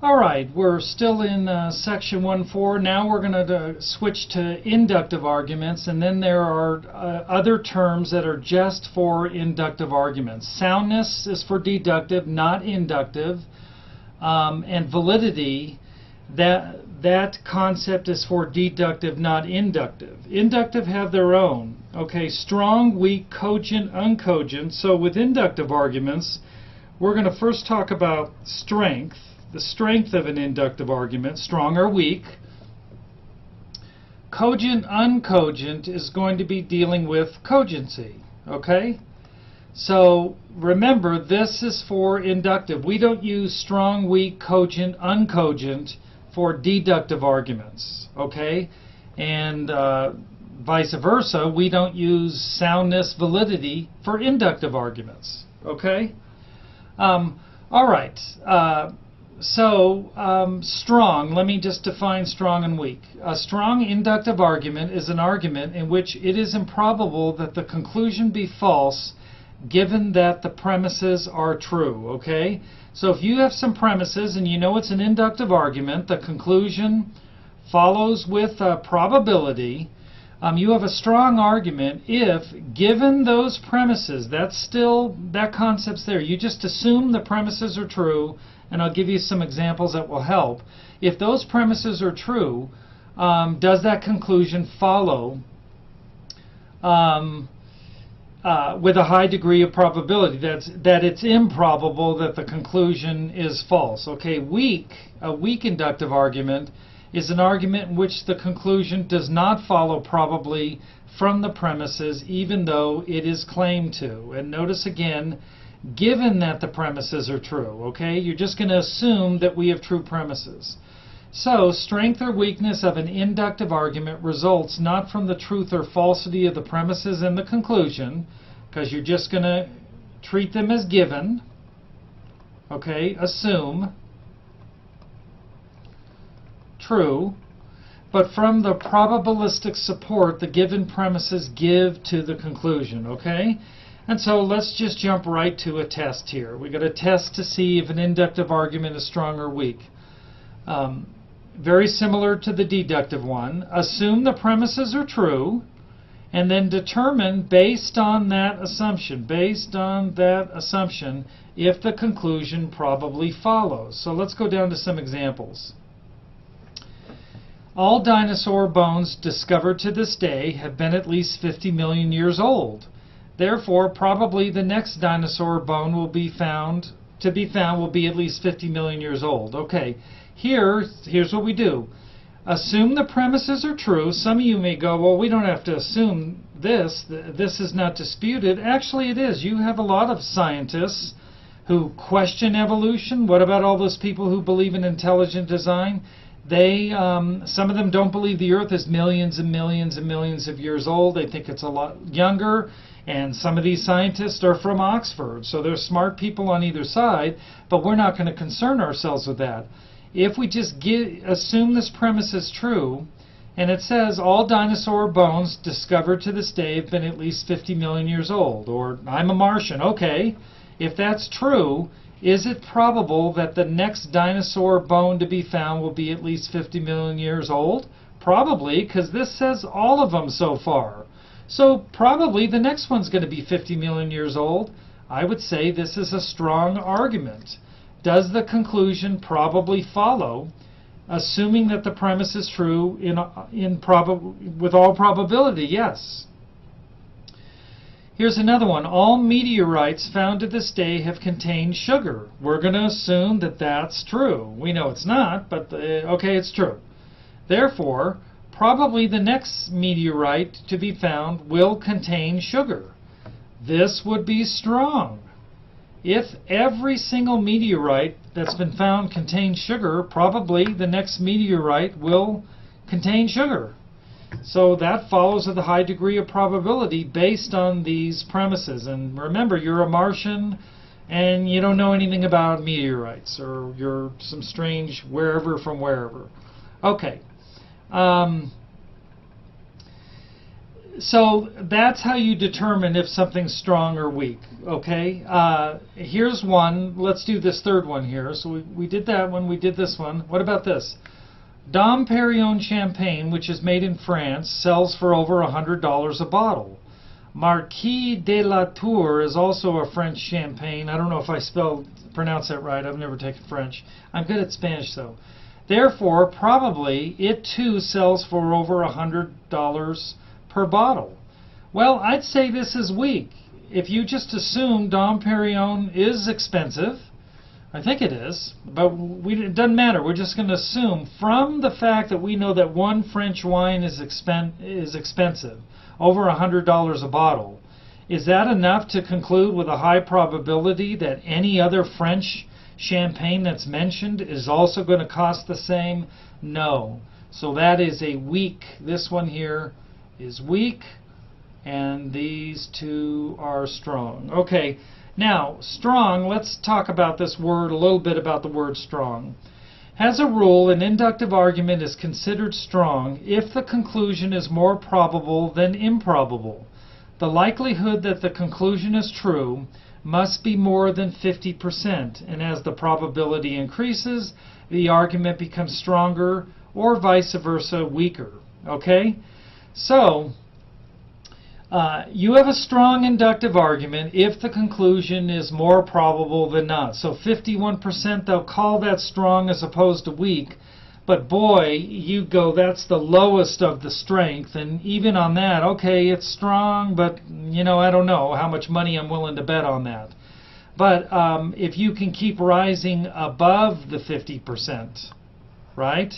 All right, we're still in section 1.4. Now we're going to switch to inductive arguments, and then there are other terms that are just for inductive arguments. Soundness is for deductive, not inductive, and validity, that concept is for deductive, not inductive. Inductive have their own. Okay, strong, weak, cogent, uncogent. So with inductive arguments, we're going to first talk about strength. The strength of an inductive argument, strong or weak. Cogent, uncogent is going to be dealing with cogency. Okay? So remember, this is for inductive. We don't use strong, weak, cogent, uncogent for deductive arguments. Okay? And vice versa, we don't use soundness, validity for inductive arguments. Okay? All right. Strong, let me just define strong and weak. A strong inductive argument is an argument in which it is improbable that the conclusion be false given that the premises are true, okay? So if you have some premises and you know it's an inductive argument, the conclusion follows with probability. You have a strong argument if, given those premises, that concept's there. You just assume the premises are true, and I'll give you some examples that will help. If those premises are true, does that conclusion follow with a high degree of probability? That it's improbable that the conclusion is false. Okay, a weak inductive argument is an argument in which the conclusion does not follow probably from the premises, even though it is claimed to. And notice again, given that the premises are true, okay? You're just going to assume that we have true premises. So, strength or weakness of an inductive argument results not from the truth or falsity of the premises and the conclusion, because you're just going to treat them as given, okay? Assume true, but from the probabilistic support the given premises give to the conclusion, okay? And so let's just jump right to a test here. We've got a test to see if an inductive argument is strong or weak. Very similar to the deductive one. Assume the premises are true, and then determine based on that assumption, if the conclusion probably follows. So let's go down to some examples. All dinosaur bones discovered to this day have been at least 50 million years old. Therefore, probably the next dinosaur bone will be found at least 50 million years old. Okay, here's what we do. Assume the premises are true. Some of you may go, well, we don't have to assume this. This is not disputed. Actually, it is. You have a lot of scientists who question evolution. What about all those people who believe in intelligent design? Some of them don't believe the Earth is millions and millions and millions of years old. They think it's a lot younger. And some of these scientists are from Oxford, so there's smart people on either side, but we're not going to concern ourselves with that. If we just assume this premise is true, and it says all dinosaur bones discovered to this day have been at least 50 million years old, or I'm a Martian, okay, if that's true, is it probable that the next dinosaur bone to be found will be at least 50 million years old? Probably, because this says all of them so far. So probably the next one's going to be 50 million years old. I would say this is a strong argument. Does the conclusion probably follow, assuming that the premise is true with all probability? Yes. Here's another one. All meteorites found to this day have contained sugar. We're going to assume that that's true. We know it's not, but okay, it's true. Therefore, probably the next meteorite to be found will contain sugar. This would be strong. If every single meteorite that's been found contains sugar, probably the next meteorite will contain sugar. So that follows with a high degree of probability based on these premises. And remember, you're a Martian and you don't know anything about meteorites, or you're some strange wherever from wherever. Okay. So that's how you determine if something's strong or weak, okay? Here's one. Let's do this third one here. So we did that one. We did this one. What about this? Dom Perignon champagne, which is made in France, sells for over $100 a bottle. Marquis de la Tour is also a French champagne. I don't know if I pronounce that right. I've never taken French. I'm good at Spanish, though. Therefore, probably it too sells for over $100 per bottle. Well, I'd say this is weak. If you just assume Dom Perignon is expensive, I think it is, but it doesn't matter. We're just going to assume from the fact that we know that one French wine is expensive, over $100 a bottle. Is that enough to conclude with a high probability that any other French champagne that's mentioned is also going to cost the same? No. So that is a weak. This one here is weak, and these two are strong. Okay, now strong, let's talk about this word, a little bit about the word strong. As a rule, an inductive argument is considered strong if the conclusion is more probable than improbable. The likelihood that the conclusion is true must be more than 50%, and as the probability increases, the argument becomes stronger, or vice versa, weaker. Okay? So, you have a strong inductive argument if the conclusion is more probable than not. So 51%, they'll call that strong as opposed to weak. But boy, you go, that's the lowest of the strength. And even on that, okay, it's strong, but, you know, I don't know how much money I'm willing to bet on that. But if you can keep rising above the 50%, right,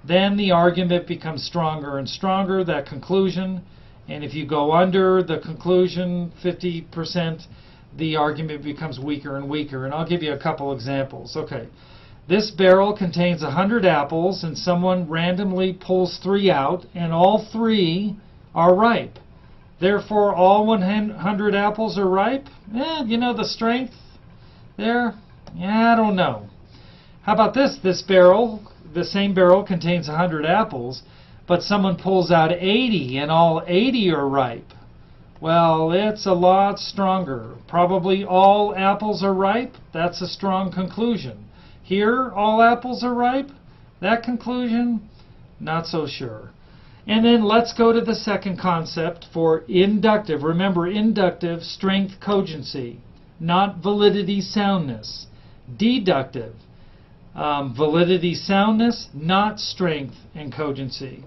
then the argument becomes stronger and stronger, that conclusion. And if you go under the conclusion, 50%, the argument becomes weaker and weaker. And I'll give you a couple examples. Okay, this barrel contains 100 apples, and someone randomly pulls 3 out, and all 3 are ripe. Therefore, all 100 apples are ripe? You know, the strength there? Yeah, I don't know. How about this? This barrel, the same barrel, contains 100 apples, but someone pulls out 80 and all 80 are ripe. Well, it's a lot stronger. Probably all apples are ripe. That's a strong conclusion. Here, all apples are ripe. That conclusion, not so sure. And then let's go to the second concept for inductive. Remember, inductive, strength, cogency, not validity, soundness. Deductive, validity, soundness, not strength and cogency.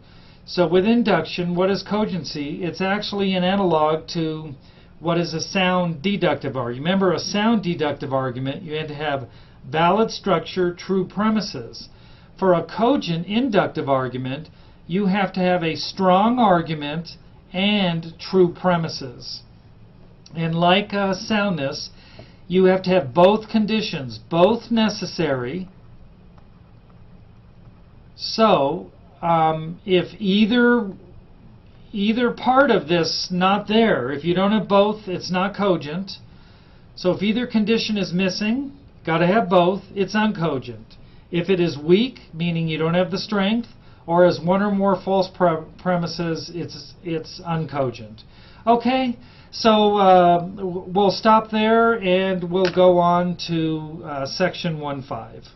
So with induction, what is cogency? It's actually an analog to what is a sound deductive argument. Remember, a sound deductive argument, you had to have valid structure, true premises. For a cogent inductive argument, you have to have a strong argument and true premises. And like soundness, you have to have both conditions, both necessary. So, if either part of this not there, if you don't have both, it's not cogent. So if either condition is missing, got to have both, it's uncogent. If it is weak, meaning you don't have the strength, or has one or more false premises, it's uncogent. Okay, so we'll stop there and we'll go on to section 1.5.